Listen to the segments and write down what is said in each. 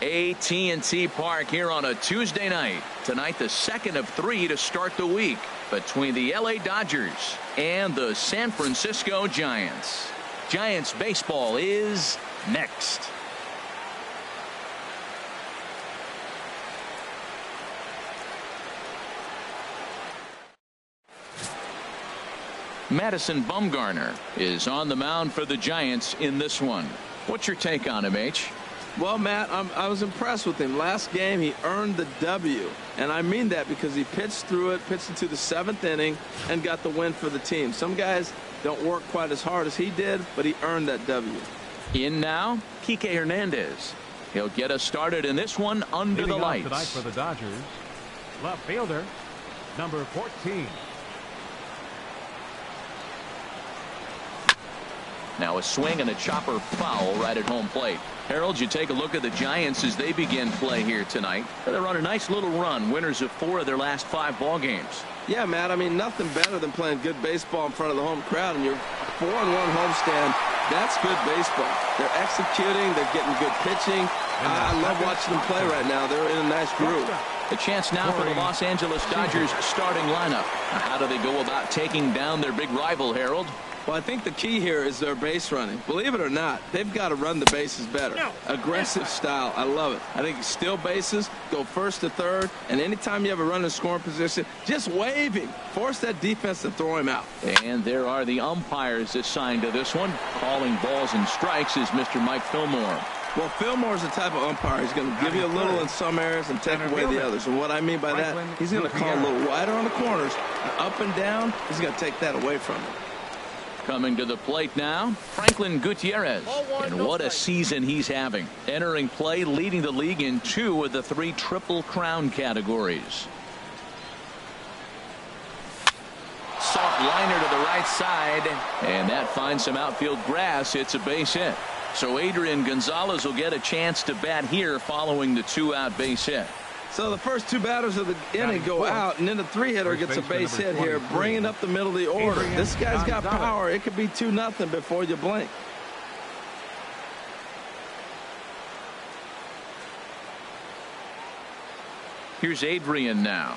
AT&T Park here on a Tuesday night. Tonight, the second of 3 to start the week between the LA Dodgers and the San Francisco Giants. Giants baseball is next. Madison Bumgarner is on the mound for the Giants in this one. What's your take on him, H? Well, Matt, I was impressed with him. Last game, he earned the W. And I mean that because he pitched through it, pitched into the 7th inning, and got the win for the team. Some guys don't work quite as hard as he did, but he earned that W. In now, Kike Hernandez. He'll get us started in this one under the lights. Tonight for the Dodgers, left fielder, number 14. Now a swing and a chopper foul right at home plate. Harold, you take a look at the Giants as they begin play here tonight. They're on a nice little run, winners of 4 of their last 5 ball games. Yeah, Matt, I mean, nothing better than playing good baseball in front of the home crowd, and your 4-1 homestand, that's good baseball. They're executing, they're getting good pitching. I love watching them play right now. They're in a nice groove. A chance now for the Los Angeles Dodgers starting lineup. How do they go about taking down their big rival, Harold? Well, I think the key here is their base running. Believe it or not, they've got to run the bases better. Aggressive style. I love it. I think you steal bases, go first to third, and anytime you have a runner in scoring position, just wave him. Force that defense to throw him out. And there are the umpires assigned to this one. Calling balls and strikes is Mr. Mike Fillmore. Well, Fillmore's the type of umpire. He's going to give you a little in some areas and take away the others. And what I mean by that, he's going to call a little wider on the corners, up and down. He's going to take that away from him. Coming to the plate now, Franklin Gutierrez. And what a season he's having. Entering play, leading the league in 2 of the 3 Triple Crown categories. Soft liner to the right side, and that finds some outfield grass. It's a base hit. So Adrian Gonzalez will get a chance to bat here following the 2-out base hit. So the first 2 batters of the inning go out, and then the 3-hitter gets a base hit here, bringing up the middle of the order. This guy's got power. It could be 2-0 before you blink. Here's Adrian now.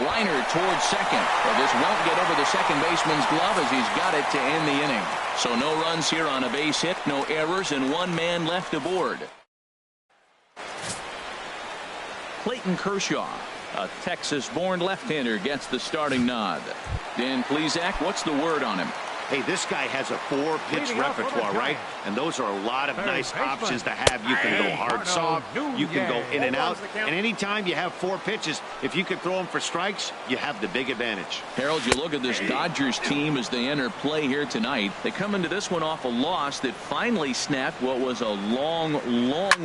Liner towards second. But this won't get over the second baseman's glove as he's got it to end the inning. So no runs here on a base hit, no errors, and 1 man left aboard. Clayton Kershaw, a Texas-born left-hander, gets the starting nod. Dan Plesac, what's the word on him? Hey, this guy has a 4-pitch repertoire, right? And those are a lot of nice options to have. You can go hard soft, you can go in and out, and anytime you have 4 pitches, if you can throw them for strikes, you have the big advantage. Harold, you look at this Dodgers team as they enter play here tonight. They come into this one off a loss that finally snapped what was a long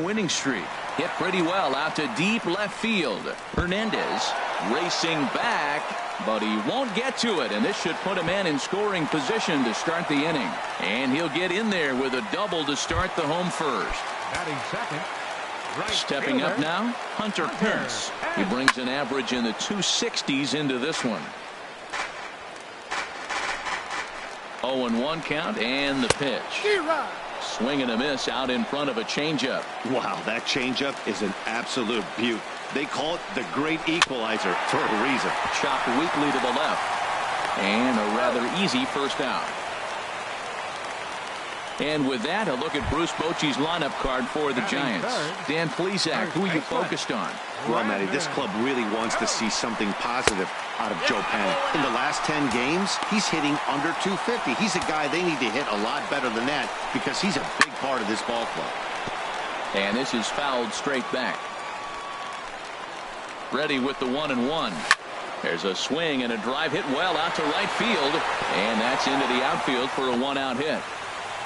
winning streak. Hit pretty well out to deep left field. Hernandez racing back, but he won't get to it, and this should put a man in scoring position to start the inning. And he'll get in there with a double to start the home first. Batting second. Right Stepping fielder, up now, Hunter Pence. He brings an average in the 260s into this one. 0-1 count, and the pitch. Swing and a miss out in front of a changeup. Wow, that changeup is an absolute beaut. They call it the great equalizer for a reason. Chopped weakly to the left. And a rather easy first out. And with that, a look at Bruce Bochy's lineup card for the Giants. Dan Plesac, who are you focused on? Well, Matty, this club really wants to see something positive out of Joe Panic. In the last 10 games, he's hitting under 250. He's a guy they need to hit a lot better than that because he's a big part of this ball club. And this is fouled straight back. Ready with the 1-1. There's a swing and a drive hit well out to right field. And that's into the outfield for a 1-out hit.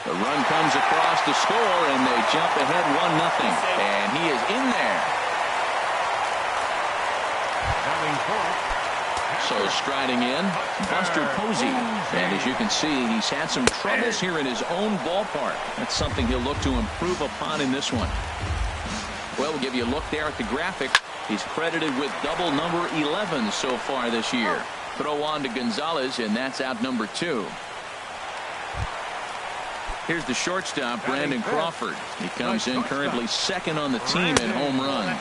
The run comes across to score, and they jump ahead 1-0. And he is in there. So striding in, Buster Posey. And as you can see, he's had some troubles here in his own ballpark. That's something he'll look to improve upon in this one. Well, we'll give you a look there at the graphic. He's credited with double number 11 so far this year. Throw on to Gonzalez, and that's out number 2. Here's the shortstop, Brandon Crawford. He comes in currently second on the team in home runs.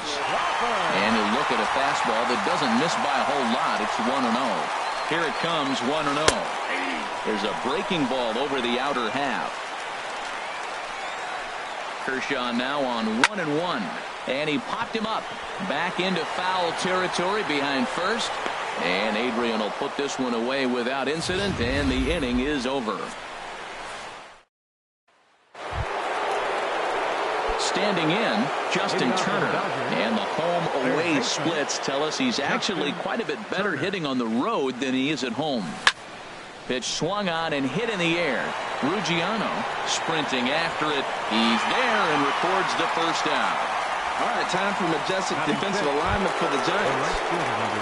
And he'll look at a fastball that doesn't miss by a whole lot. It's 1-0. Here it comes, 1-0. There's a breaking ball over the outer half. Kershaw now on 1-1. And he popped him up. Back into foul territory behind first. And Adrian will put this one away without incident, and the inning is over. Standing in, Justin Turner. And the home-away splits tell us he's actually quite a bit better hitting on the road than he is at home. Pitch swung on and hit in the air. Ruggiano sprinting after it. He's there and records the first out. All right, time for majestic defensive alignment for the Giants.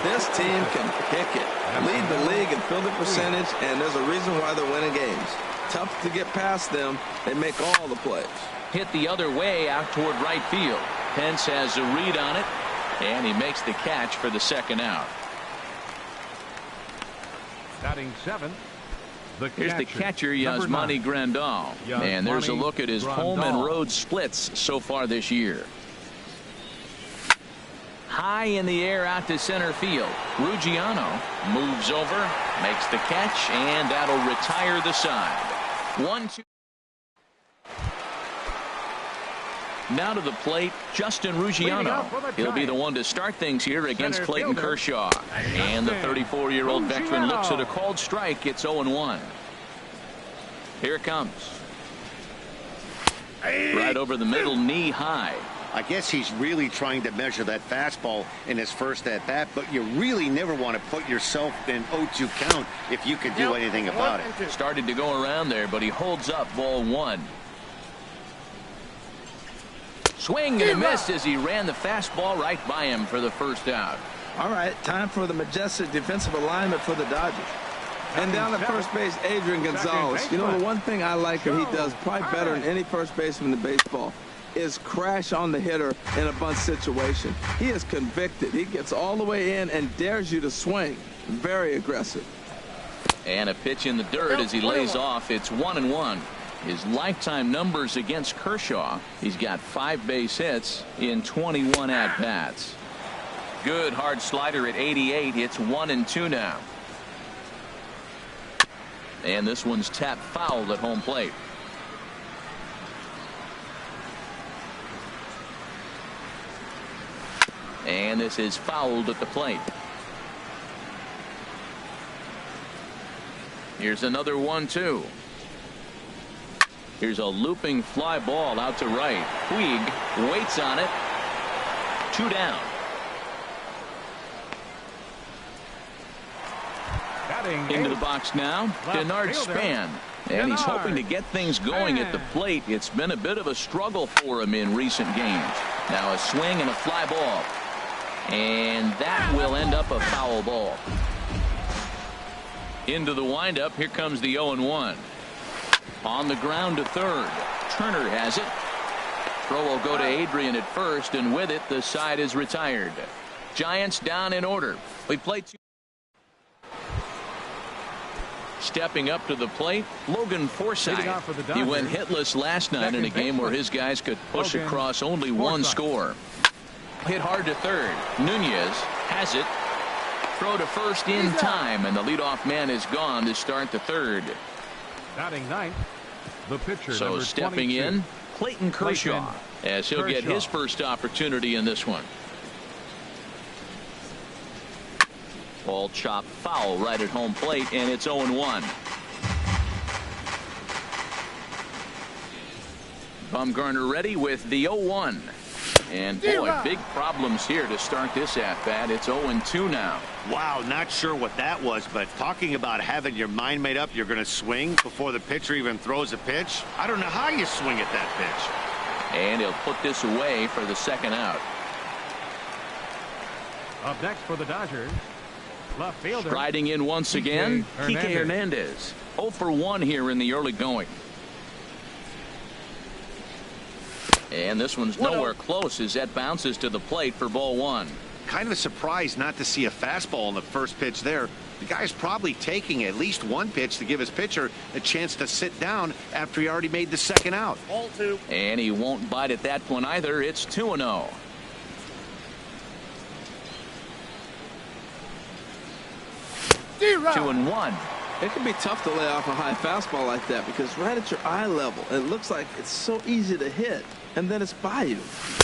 This team can kick it, lead the league in fielding percentage, and there's a reason why they're winning games. Tough to get past them. They make all the plays. Hit the other way out toward right field. Pence has a read on it, and he makes the catch for the second out. Batting seventh. Here's the catcher, Yasmani Grandal. And there's a look at his home and road splits so far this year. High in the air out to center field. Ruggiano moves over, makes the catch, and that'll retire the side. 1-2. Now to the plate, Justin Ruggiano. He'll be the one to start things here against Clayton Kershaw. And the 34-year-old veteran looks at a called strike. It's 0-1. Here it comes. Right over the middle, knee high. I guess he's really trying to measure that fastball in his first at-bat, but you really never want to put yourself in 0-2 count if you could do anything about it. Started to go around there, but he holds up, ball one. Swing and a miss as he ran the fastball right by him for the first out. All right, time for the majestic defensive alignment for the Dodgers. And down at first base, Adrian Gonzalez. You know, the one thing I like that he does probably better than any first baseman in baseball is crash on the hitter in a bunt situation. He is convicted. He gets all the way in and dares you to swing. Very aggressive. And a pitch in the dirt as he lays off. It's 1-1. His lifetime numbers against Kershaw. He's got 5 base hits in 21 at-bats. Good hard slider at 88. It's 1-2 now. And this one's tapped foul at home plate. And this is fouled at the plate. Here's another 1-2. Here's a looping fly ball out to right. Puig waits on it. 2 down. Into the box now, Denard Span. And he's hoping to get things going at the plate. It's been a bit of a struggle for him in recent games. Now a swing and a fly ball. And that will end up a foul ball. Into the windup. Here comes the 0-1. On the ground to third. Turner has it. Throw will go to Adrian at first, and with it, the side is retired. Giants down in order. We play 2. Stepping up to the plate, Logan Forsythe. He went hitless last night in a game where his guys could push across only one score. Hit hard to third. Nunez has it. Throw to first in time, and the leadoff man is gone to start the third. Batting ninth, the pitcher. So stepping in, Clayton Kershaw, as he'll get his first opportunity in this one. Ball chopped foul right at home plate, and it's 0-1. Bumgarner ready with the 0-1. And boy, big problems here to start this at-bat. It's 0-2 now. Wow, not sure what that was, but talking about having your mind made up you're going to swing before the pitcher even throws a pitch. I don't know how you swing at that pitch. And he'll put this away for the second out. Up next for the Dodgers, left fielder. Striding in once again, Kike Hernandez. 0 for 1 here in the early going. And this one's nowhere close as that bounces to the plate for ball one. Kind of surprised not to see a fastball on the first pitch there. The guy's probably taking at least one pitch to give his pitcher a chance to sit down after he already made the second out. Ball 2. And he won't bite at that one either. It's 2-0. Zero. 2-1. It can be tough to lay off a high fastball like that because right at your eye level, it looks like it's so easy to hit, and then it's by you.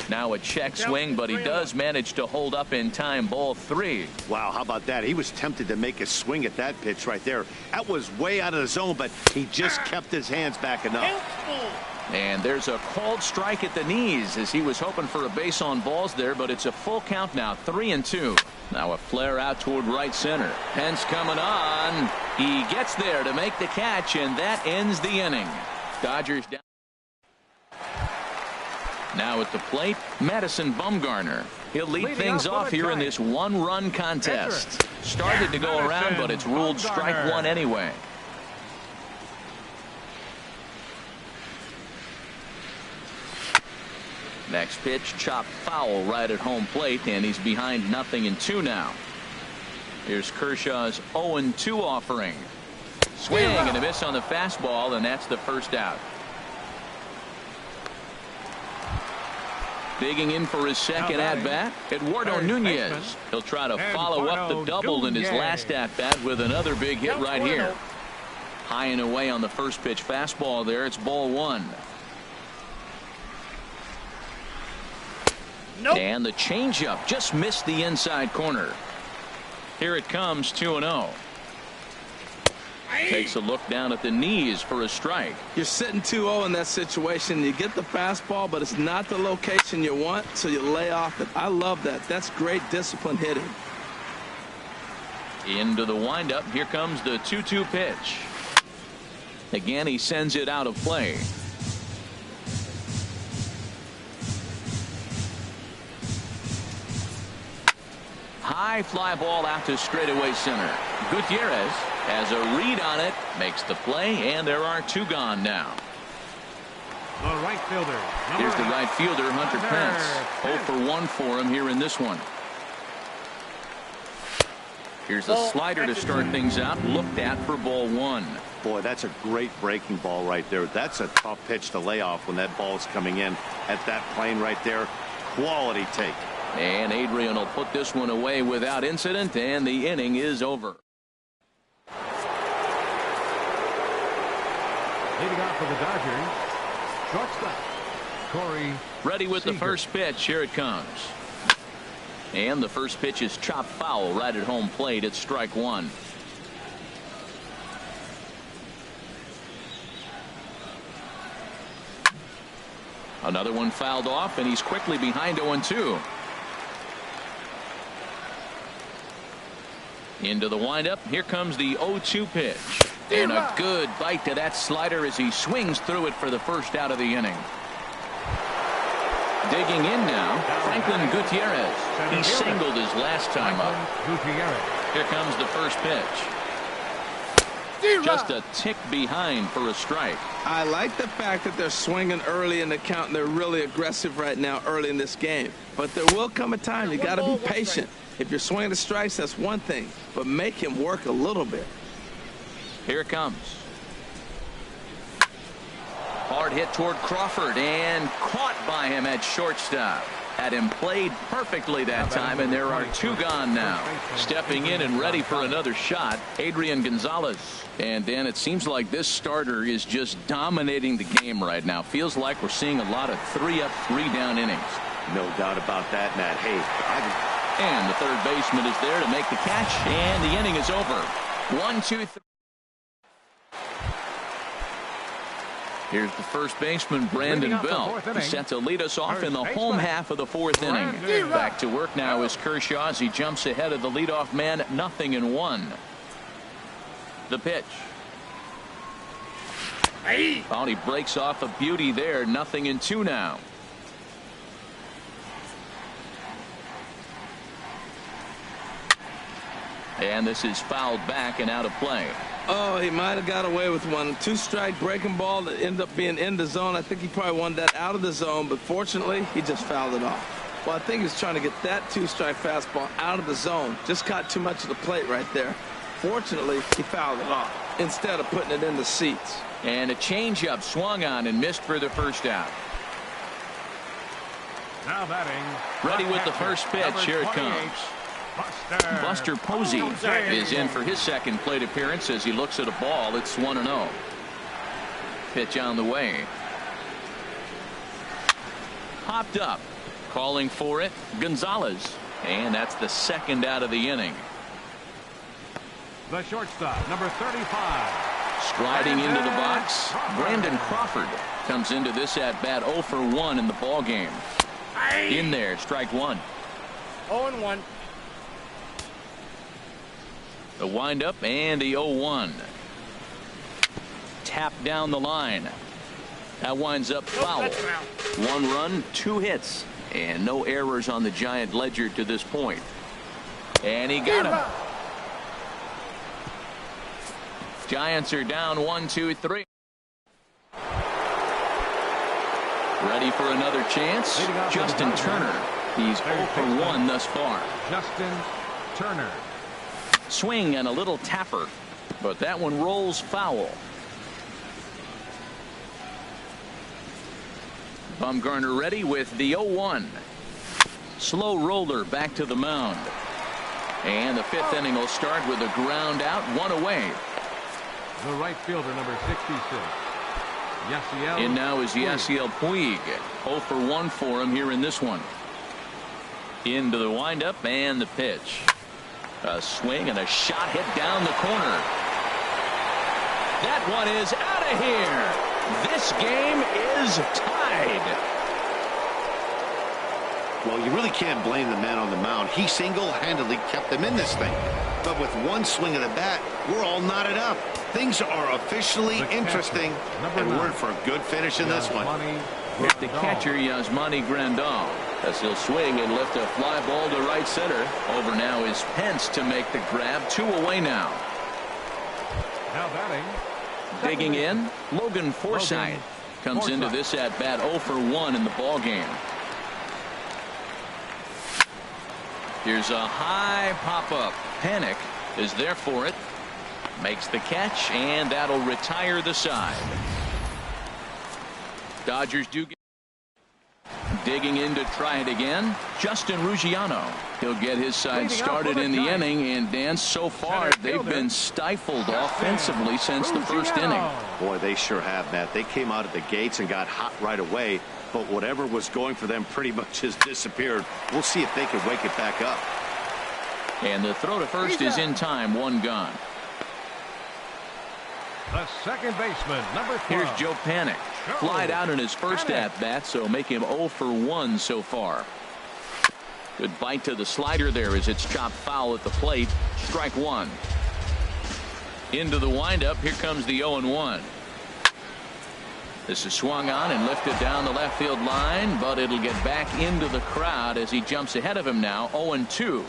Now a check swing, but he does manage to hold up in time. Ball 3. Wow, how about that? He was tempted to make a swing at that pitch right there. That was way out of the zone, but he just kept his hands back enough. And there's a called strike at the knees as he was hoping for a base on balls there, but it's a full count now, 3-2. Now a flare out toward right center. Pence coming on. He gets there to make the catch, and that ends the inning. Dodgers down. Now at the plate, Madison Bumgarner. He'll lead things off here in this one-run contest. Started to go around, but it's ruled strike one anyway. Next pitch, chopped foul right at home plate, and he's behind 0-2 now. Here's Kershaw's 0-2 offering. Swing and a miss on the fastball, and that's the first out. Digging in for his second at-bat, Eduardo Nunez. He'll try to follow up the double in his last at-bat with another big hit right here. High and away on the first pitch fastball there. It's ball 1. Nope. And the changeup just missed the inside corner. Here it comes, 2-0. Takes a look down at the knees for a strike. You're sitting 2-0 in that situation. You get the fastball, but it's not the location you want, so you lay off it. I love that. That's great discipline hitting. Into the windup. Here comes the 2-2 pitch. Again, he sends it out of play. High fly ball out to straightaway center. Gutierrez has a read on it, makes the play, and there are 2 gone now. The right fielder. Here's the right fielder, Hunter Pence. 0 for 1 for him here in this one. Here's a slider to start things out, looked at for ball 1. Boy, that's a great breaking ball right there. That's a tough pitch to lay off when that ball's coming in at that plane right there. Quality take. And Adrian will put this one away without incident, and the inning is over. Leading off for the Dodgers, shortstop Corey. Ready with the Seager. first pitch. Here it comes. And the first pitch is chopped foul right at home plate. It's strike 1. Another one fouled off, and he's quickly behind 0-2. Into the windup. Here comes the 0-2 pitch. And a good bite to that slider as he swings through it for the first out of the inning. Digging in now, Franklin Gutierrez. He singled his last time up. Here comes the first pitch. Just a tick behind for a strike. I like the fact that they're swinging early in the count, and they're really aggressive right now early in this game. But there will come a time you got to be patient. If you're swinging the strikes, that's one thing, but make him work a little bit. Here it comes. Hard hit toward Crawford and caught by him at shortstop. Had him played perfectly that time, and there are 2 gone now. Stepping in and ready for another shot, Adrian Gonzalez. And Dan, it seems like this starter is just dominating the game right now. Feels like we're seeing a lot of 3-up, 3-down innings. No doubt about that, Matt. Hey, and the third baseman is there to make the catch, and the inning is over. 1-2-3. Here's the first baseman, Brandon Belt. He's set to lead us off in the home half of the 4th inning. Back to work now is Kershaw as he jumps ahead of the leadoff man, 0-1. The pitch. Oh, he breaks off a beauty there, 0-2 now. And this is fouled back and out of play. Oh, he might have got away with one. 2-strike breaking ball that ended up being in the zone. I think he probably wanted that out of the zone, but fortunately, he just fouled it off. Well, I think he's trying to get that 2-strike fastball out of the zone. Just caught too much of the plate right there. Unfortunately, he fouled it off instead of putting it in the seats. And a changeup swung on and missed for the first out. Now batting. Ready with the first pitch. Here it comes. Buster Posey is in for his second plate appearance as he looks at a ball. It's 1-0. Pitch on the way. Popped up. Calling for it, Gonzalez. And that's the second out of the inning. The shortstop, number 35. Striding into the box, Brandon Crawford comes into this at bat 0 for 1 in the ball game. In there, strike one. 0-1. The windup and the 0-1. Tap down the line. That winds up foul. 1 run, 2 hits, and no errors on the Giant ledger to this point. And he got him. Giants are down 1-2-3. Ready for another chance. Justin Turner. He's 0 for 1 thus far. Justin Turner. Swing and a little tapper, but that one rolls foul. Bumgarner ready with the 0-1. Slow roller back to the mound. And the 5th inning will start with a ground out, 1 away. The right fielder, number 66. Yasiel. In now is Yasiel Puig. 0 for 1 for him here in this one. Into the windup and the pitch. A swing and a shot hit down the corner. That one is out of here. This game is tied. Well, you really can't blame the man on the mound. He single-handedly kept them in this thing. But with one swing of the bat, we're all knotted up. Things are officially interesting, and we're in for a good finish in this one. Here's the catcher, Yasmani Grandal, as he'll swing and lift a fly ball to right center. Over now is Pence to make the grab. 2 away now. Now batting. Digging in, Logan Forsythe comes into this at bat 0 for 1 in the ball game. Here's a high pop up. Panic is there for it. Makes the catch, and that'll retire the side. Dodgers do get digging in to try it again. Justin Ruggiano. He'll get his side started in the inning, and Dan, so far they've been stifled offensively since the first inning. Boy, they sure have, Matt. They came out of the gates and got hot right away, but whatever was going for them pretty much has disappeared. We'll see if they can wake it back up. And the throw to first is in time. 1 gone. The second baseman, number 12. Here's Joe Panic. Flied out in his first at-bat, so make him 0 for 1 so far. Good bite to the slider there as it's chopped foul at the plate. Strike 1. Into the windup. Here comes the 0-1. This is swung on and lifted down the left field line, but it'll get back into the crowd as he jumps ahead of him now. 0-2.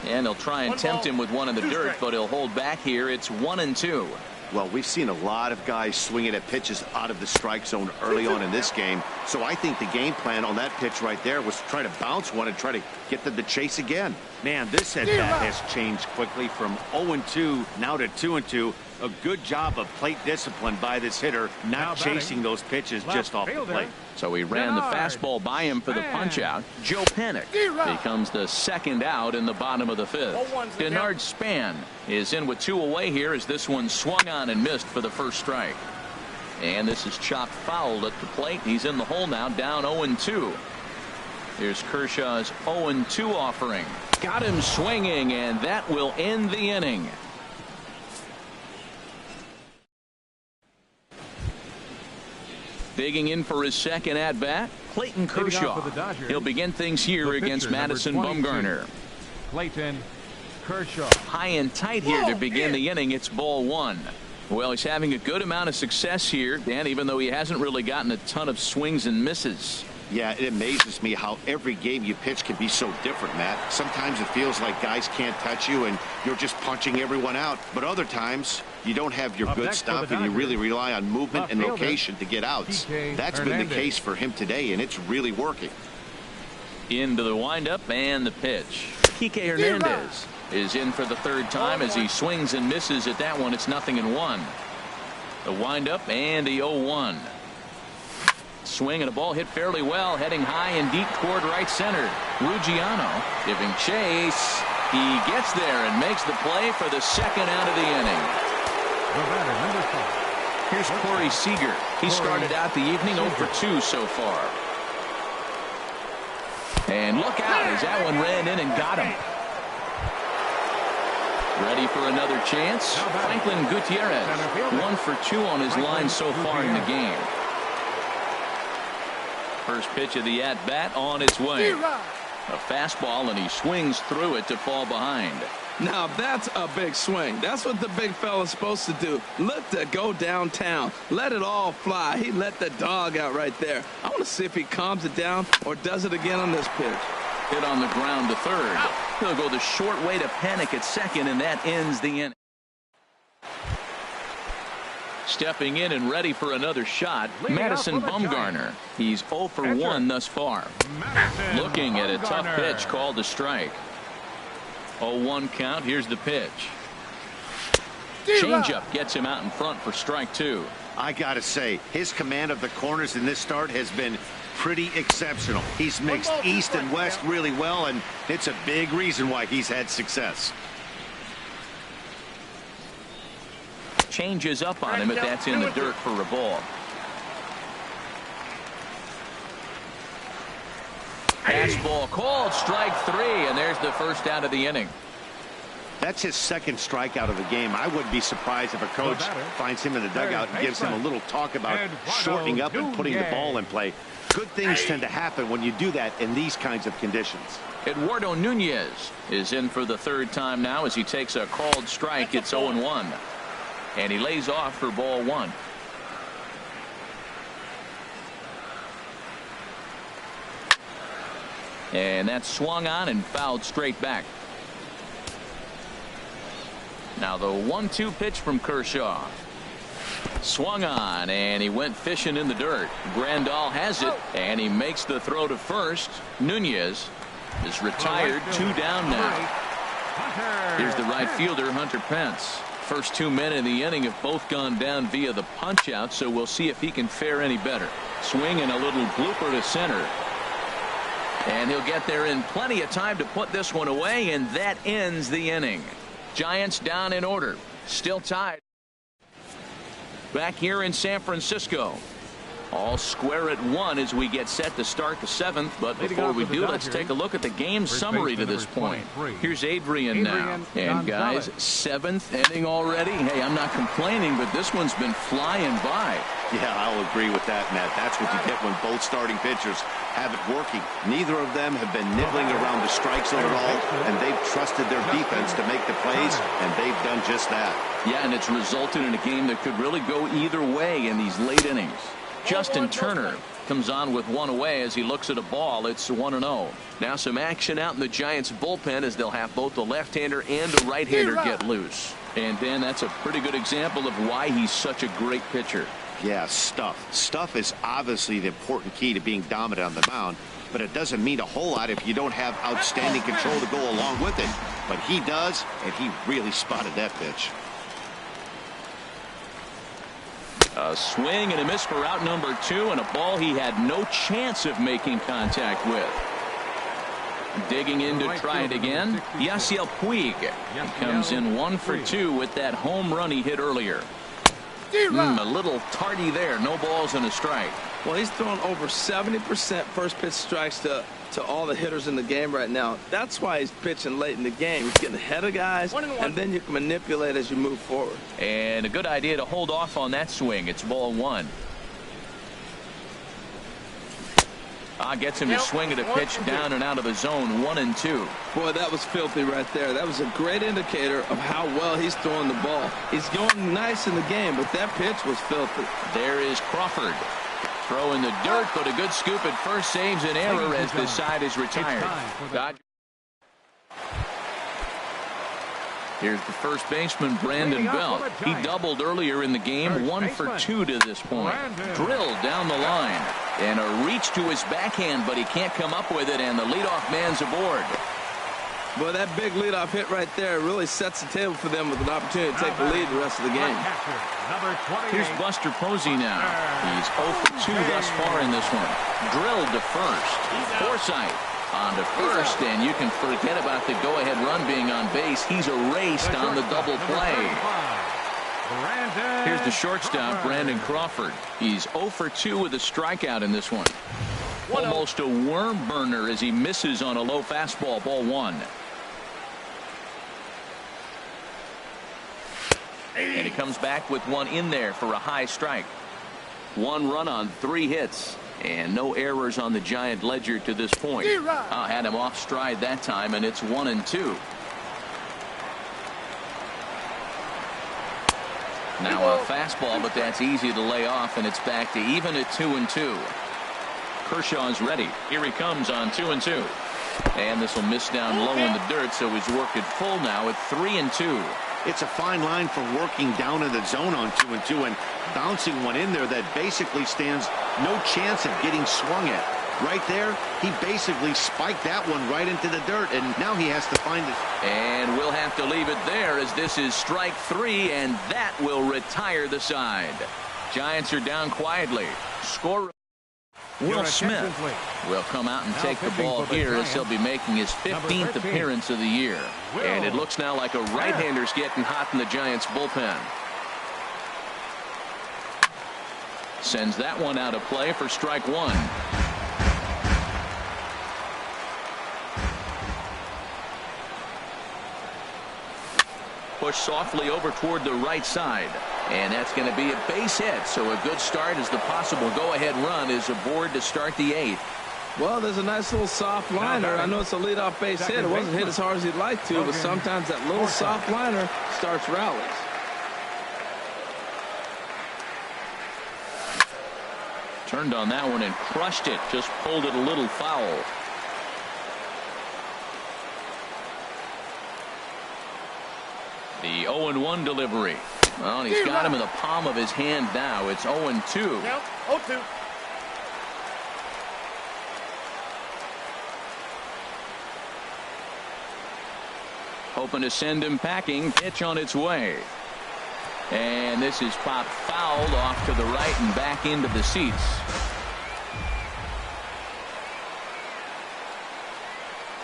And they'll try and tempt him with one in the dirt, but he'll hold back here. It's 1-2. Well, we've seen a lot of guys swinging at pitches out of the strike zone early on in this game. So I think the game plan on that pitch right there was to try to bounce one and try to get them to chase again. Man, this at-bat has changed quickly from 0-2 now to 2-2. A good job of plate discipline by this hitter, not chasing those pitches just off the plate. So he ran the fastball by him for the punch-out. Joe Panic becomes the second out in the bottom of the 5th. Denard Span is in with 2 away here as this one swung on and missed for the first strike. And this is chopped foul at the plate. He's in the hole now, down 0-2. Here's Kershaw's 0-2 offering. Got him swinging, and that will end the inning. Digging in for his second at-bat, Clayton Kershaw. He'll begin things here against Madison Bumgarner. Clayton Kershaw. High and tight here to begin the inning. It's ball 1. Well, he's having a good amount of success here, Dan, even though he hasn't really gotten a ton of swings and misses. Yeah, it amazes me how every game you pitch can be so different, Matt. Sometimes it feels like guys can't touch you and you're just punching everyone out. But other times you don't have your good stuff and you really rely on movement and location to get outs. That's been the case for him today, and it's really working. Into the windup and the pitch. Kike Hernandez is in for the third time as he swings and misses at that one. It's 0-1. The windup and the 0-1. Swing and a ball hit fairly well, heading high and deep toward right center. Ruggiano giving chase. He gets there and makes the play for the second out of the inning. The batter, number 5. Here's Corey Seager. He started out the evening 0 for 2 so far. And look out as that one ran in and got him. Ready for another chance. Franklin Gutierrez 1 for 2 on his line so far in the game. First pitch of the at-bat on its way. A fastball, and he swings through it to fall behind. Now that's a big swing. That's what the big fella's supposed to do. Look to go downtown. Let it all fly. He let the dog out right there. I want to see if he calms it down or does it again on this pitch. Hit on the ground to third. He'll go the short way to panic at second, and that ends the inning. Stepping in and ready for another shot, Madison Bumgarner. He's 0 for 1 thus far. Looking at a tough pitch called a strike. 0-1 count. Here's the pitch. Changeup gets him out in front for strike 2. I gotta say, his command of the corners in this start has been pretty exceptional. He's mixed east and west really well, and it's a big reason why he's had success. Changes up on him, but that's in the dirt for a ball. Fastball called strike 3, and there's the first out of the inning. That's his second strikeout of the game. I wouldn't be surprised if a coach finds him in the dugout and gives him a little talk about shortening up and putting the ball in play. Good things tend to happen when you do that in these kinds of conditions. Eduardo Nunez is in for the third time now as he takes a called strike. It's 0-1. And he lays off for ball 1. And that's swung on and fouled straight back. Now the 1-2 pitch from Kershaw. Swung on, and he went fishing in the dirt. Grandal has it, and he makes the throw to first. Nunez is retired, 2 down now. Here's the right fielder, Hunter Pence. First 2 men in the inning have both gone down via the punch out, so we'll see if he can fare any better. Swing and a little blooper to center. And he'll get there in plenty of time to put this one away, and that ends the inning. Giants down in order, still tied. Back here in San Francisco. All square at 1 as we get set to start the 7th. But before we do, let's take a look at the game summary to this point. Here's Adrian now. And guys, 7th inning already. Hey, I'm not complaining, but this one's been flying by. Yeah, I'll agree with that, Matt. That's what you get when both starting pitchers have it working. Neither of them have been nibbling around the strike zone at all, and they've trusted their defense to make the plays, and they've done just that. Yeah, and it's resulted in a game that could really go either way in these late innings. Justin Turner comes on with 1 away as he looks at a ball. It's 1-0. Now some action out in the Giants bullpen as they'll have both the left-hander and the right-hander get loose. And Ben, that's a pretty good example of why he's such a great pitcher. Yeah, stuff. Stuff is obviously the important key to being dominant on the mound, but it doesn't mean a whole lot if you don't have outstanding control to go along with it. But he does, and he really spotted that pitch. A swing and a miss for out number 2, and a ball he had no chance of making contact with. Digging in to try it again, Yasiel Puig. He comes in 1 for 2 with that home run he hit earlier. A little tardy there. No balls and a strike. Well, he's thrown over 70% first pitch strikes to all the hitters in the game right now. That's why he's pitching late in the game. He's getting ahead of guys, and then you can manipulate as you move forward. And a good idea to hold off on that swing. It's ball 1. Gets him to swing at a pitch down and out of the zone. 1-2. Boy, that was filthy right there. That was a great indicator of how well he's throwing the ball. He's going nice in the game, but that pitch was filthy. There is Crawford. Throw in the dirt, but a good scoop at first saves an error as this side is retired. Here's the first baseman, Brandon Belt. He doubled earlier in the game, 1 for 2 to this point. Drilled down the line. And a reach to his backhand, but he can't come up with it, and the leadoff man's aboard. Well, that big leadoff hit right there really sets the table for them with an opportunity to take the lead the rest of the game. Here's Buster Posey now. He's 0 for 2 thus far in this one. Drilled to first. Forsythe on to first, and you can forget about the go-ahead run being on base. He's erased on the double play. Here's the shortstop, Brandon Crawford. He's 0 for 2 with a strikeout in this one. Almost a worm burner as he misses on a low fastball, ball 1. And he comes back with one in there for a high strike. 1 run on 3 hits. And no errors on the Giant ledger to this point. Had him off stride that time, and it's 1-2. Now a fastball, but that's easy to lay off, and it's back to even at 2-2. Kershaw's ready. Here he comes on 2-2. And this will miss down low in the dirt, so he's worked it full now at 3-2. It's a fine line for working down in the zone on 2-2 and bouncing one in there that basically stands no chance of getting swung at. Right there, he basically spiked that one right into the dirt, and now he has to find it. And we'll have to leave it there as this is strike 3, and that will retire the side. Giants are down quietly. Score. Will Smith will come out and take the ball here as he'll be making his 15th appearance of the year. And it looks now like a right-hander's getting hot in the Giants bullpen. Sends that one out of play for strike 1. Push softly over toward the right side. And that's going to be a base hit. So a good start as the possible go-ahead run is aboard to start the 8th. Well, there's a nice little soft liner. I know it's a leadoff base hit. It wasn't hit as hard as he'd like to, but sometimes that little soft liner starts rallies. Turned on that one and crushed it. Just pulled it a little foul. The 0-1 delivery. Well, he's got him in the palm of his hand now. It's 0-2. 0-2. Hoping to send him packing. Pitch on its way. And this is popped fouled off to the right and back into the seats.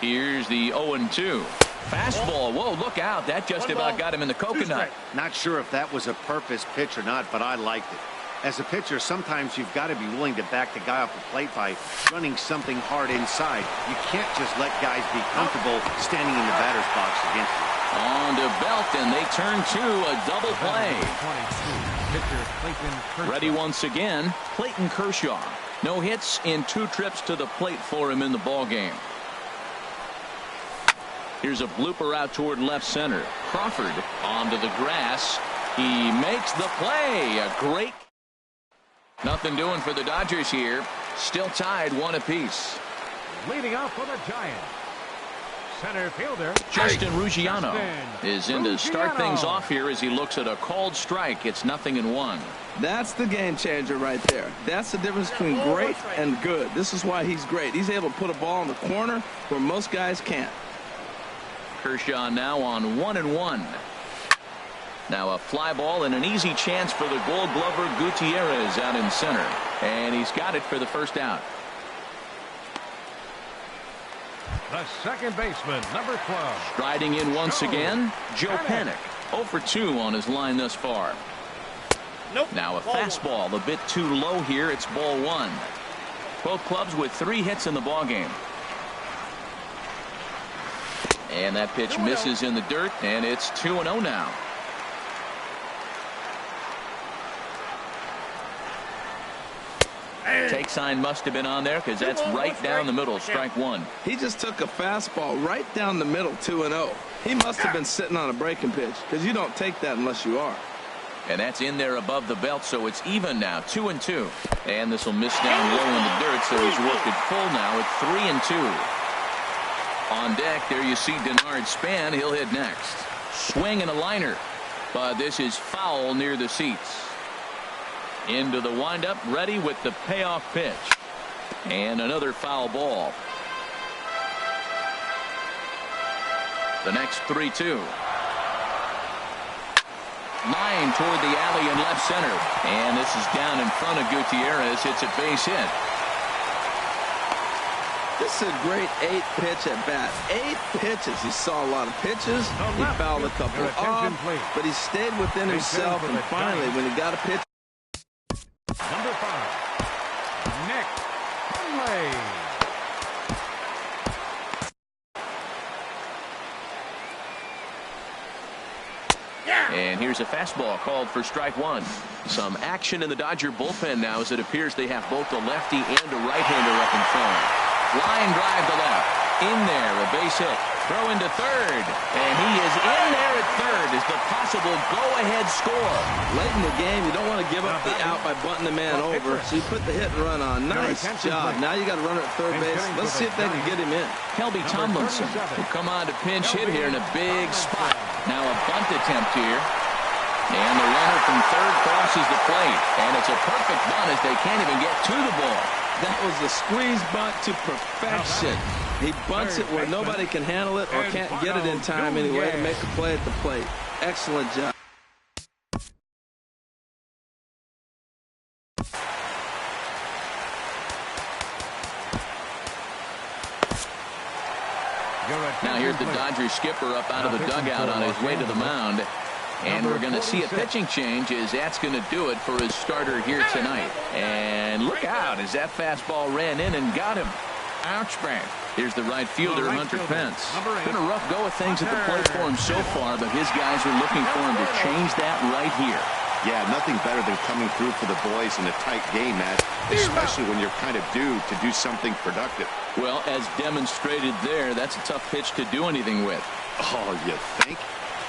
Here's the 0-2. Fastball. Whoa, look out. That just about got him in the coconut. Not sure if that was a purpose pitch or not, but I liked it. As a pitcher, sometimes you've got to be willing to back the guy off the plate by running something hard inside. You can't just let guys be comfortable standing in the batter's box against you. On to Belt, and they turn to a double play. Ready once again, Clayton Kershaw. No hits in 2 trips to the plate for him in the ballgame. Here's a blooper out toward left center. Crawford onto the grass. He makes the play. A great. Nothing doing for the Dodgers here. Still tied 1 apiece. Leading off for the Giants, center fielder Justin Ruggiano is in to start things off here as he looks at a called strike. It's 0-1. That's the game changer right there. That's the difference between great and good. This is why he's great. He's able to put a ball in the corner where most guys can't. Kershaw now on 1-1. Now a fly ball and an easy chance for the Gold Glover Gutierrez out in center. And he's got it for the first out. The second baseman, number 12. Striding in once again, Joe Panik. 0 for 2 on his line thus far. Now a fastball a bit too low here. It's ball 1. Both clubs with 3 hits in the ballgame. And that pitch misses in the dirt, and it's 2-0 now. Take sign must have been on there because that's right down the middle. Strike 1. He just took a fastball right down the middle, 2-0. He must have been sitting on a breaking pitch because you don't take that unless you are. And that's in there above the belt, so it's even now, 2-2. And this will miss down low in the dirt, so he's worked it full now at 3-2. On deck, there you see Denard Span. He'll hit next. Swing and a liner. But this is foul near the seats. Into the windup, ready with the payoff pitch. And another foul ball. The next 3-2. Line toward the alley in left center. And this is down in front of Gutierrez. It's a base hit. This is a great 8-pitch at bat. 8 pitches. He saw a lot of pitches. He fouled a couple off, but he stayed within himself. And finally, when he got a pitch. Number 5, Nick Lay. And here's a fastball called for strike 1. Some action in the Dodger bullpen now as it appears they have both a lefty and a right-hander up in front. Line drive to left. In there, a base hit. Throw into third. And he is in there at third as the possible go-ahead score. Late in the game, you don't want to give up the out by bunting the man over. So you put the hit and run on. Nice job. Now you got a runner at third base. Let's see if they can get him in. Kelby Tomlinson will come on to pinch hit here in a big spot. Now a bunt attempt here. And the runner from third crosses the plate. And it's a perfect bunt as they can't even get to the ball. That was a squeeze bunt to perfection. He bunts it where nobody can handle it or can't get it in time anyway to make a play at the plate. Excellent job. Now here's the Dodgers skipper up out of the dugout on his way to the mound. And we're going to see a pitching change as that's going to do it for his starter here tonight. And look out as that fastball ran in and got him. Ouch bang. Here's the right fielder, Hunter Pence. Been a rough go of things at the plate for him so far, but his guys are looking for him to change that right here. Yeah, nothing better than coming through for the boys in a tight game, Matt, especially when you're kind of due to do something productive. Well, as demonstrated there, that's a tough pitch to do anything with. Oh, you think?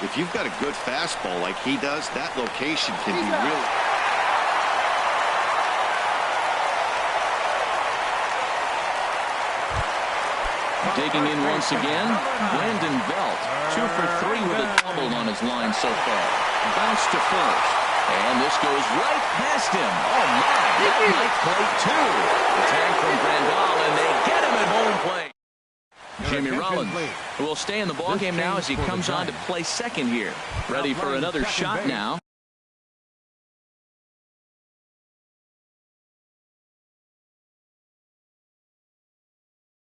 If you've got a good fastball like he does, that location can be really... Taking in once again, Brandon Belt. 2 for 3 with a double on his line so far. Bounce to first. And this goes right past him. Oh, my. That might play 2. The tag from Grandal, and they get him at home plate. Jimmy Rollins will stay in the ballgame now as he comes on to play second here. Ready for another shot now.